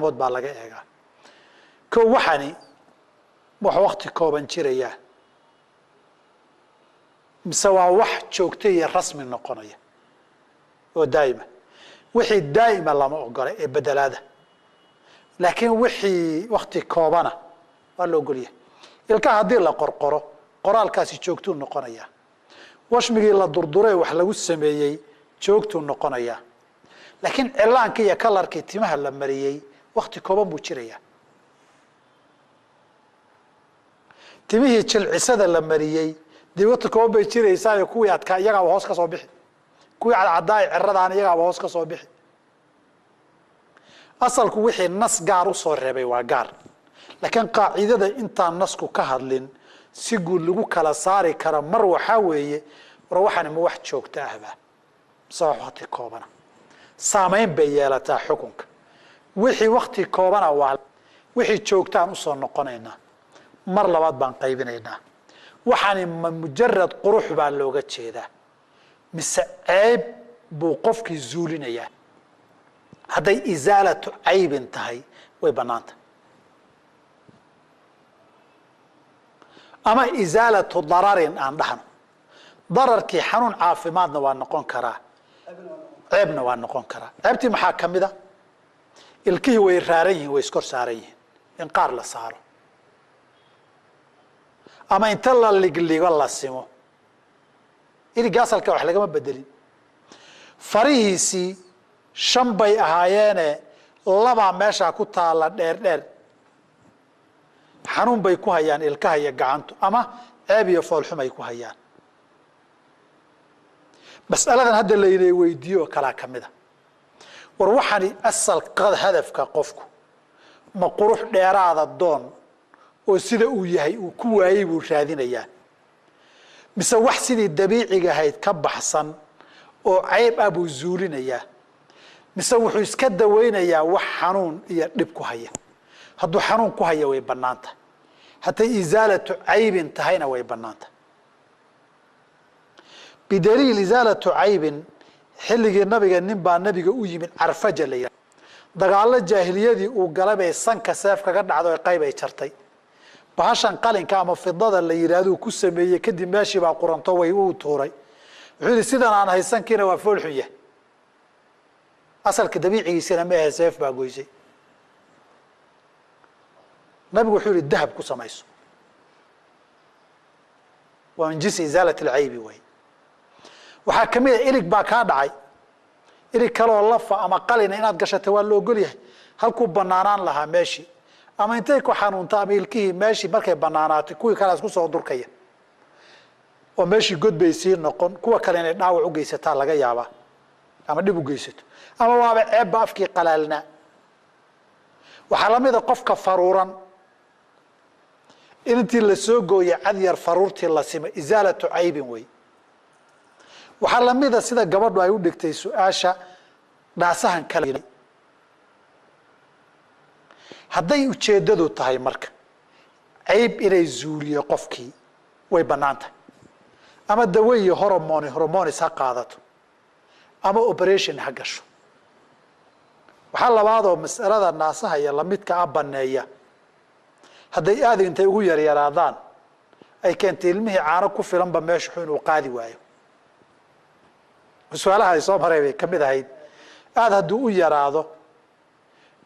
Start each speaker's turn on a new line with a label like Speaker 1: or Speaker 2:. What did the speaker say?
Speaker 1: mood baa laga eegaa ko waxani wax waqti kooban jiraya mise waa wax joogto iyo rasmi noqonaya oo daa'ima wixii daa'ima lama ogola ee bedelaada laakiin wixii waqti koobana waa loo ogol yahay ilka haddii la qorqoro qoraalkaasi joogtuu noqonaya washmigii la durduray wax lagu sameeyey joogtuu noqonaya laakiin cilaanka iyo kalarkii timaha la mariyey waqti kooban buu jiraya timihii jilcisada la mariyey dib waqti kooban bay jiraysaa kuwii adkaa iyagaa hoos ka soo bixi kuwii cadcadaay ciradaan iyagaa hoos ka soo bixi asalku wixii nas gaar u soo reebay waa gaar laakiin qaacidada intaan nasku ka hadlin si guud lagu kala saari kara mar waxaa weeye war waxani ma wax joogto ahba mise wax waqti koobana saamayn bay yeelataa xukunka wixii waqti koobana waa wixii joogtaan usoo noqonaynaa mar labaad baan qaybinaynaa waxani ma mujarad qurux baa looga jeedaa mise ceeb buu qofkii zuulinayaa hadday isaalatu caybin tahay way bannaanta ama isaalatu dararin aan dhahno dararkii xanuun caafimaadna waa noqon karaa ceebna waa noqon karaa ceebtii maxaa ka mid a ilkihii way raaran yihiin way iskor saaran yihiin in qaar la saaro ama inta la ligligo la simo iliga asalka wax lagama bedelin farihiisii 5 bay ahaayeene laba meesha ku taala dheer dheer xanuun bay ku hayaan ilkaha iyo gacantu ama ceeb iyo foolxum ay ku hayaan mas'aladan hadda la inay weydiiyo kala kamida war waxani asal qad hadafka qofku ma qurux dheeraada doon oo sida uu yahay uu ku waayay buu raadinayaa mise wax sidii dabiiciga ahayd ka baxsan oo ceeb abu zuulinayaa mise wuxuu iska daweynayaa wax xanuun iyo dhib ku haya hadduu xanuun ku haya way bannaanta haddii isaalatu caybin tahayna way bannaanta bidaliil isaalatu caybin xilligii nabiga nin baa nabiga u yimid carfaja la yidhaahdo dagaalo jaahiliyadii uu galabay sanka seef kaga dhacdo ee qayb ay jartay bahashan qalinka ama fidada la yiraahdo ku sameeyay kadib meeshii baa quranto way uu tuuray wuxuu yiri sidan aan haysankiina waa fool xun yahay asalka dabiicigiisana ma ahay seef baa goysay nabigu wuxuu yiri dahab ku samayso waa min jinsi izaalati alcaybi way waxa kamid ah ilig baa ka dhacay ilig kale oo lafa ama qalina inaad gashato waa loo ogol yahay halku banaanaan lahaa meeshii ama intay ku xanuunta ama ilkihii meeshii markay banaanaatay kuwii kale isku soo durkaya oo meeshii godbaysii noqon kuwa kale inay dhaawac u geysataa laga yaabaa ama dhib u geysato ama waaba ceeb afkii qalaalna waxa la mid ah qofka faruuran intii la soo gooyay cad yar faruurtii la sima isaalatu caybin way waxa la mid ah sida gabadhu ay u dhigtay su'aasha dhaasahan kale hadday ujeedadu tahay marka cayb inay zuuliyo qofkii way bannaanta ama daweey hormones ha qaadato ama operation ha gasho waxa labaadoo mas'alada naasaha iyo la midka ah baneeya hadday aad intay ugu yaryaraadaan ay keentay ilmihii caano ku filanba meesha inuu qaadi waayo su'aalaha ay soo maray bay kamid ahayd aad hadduu u yaraado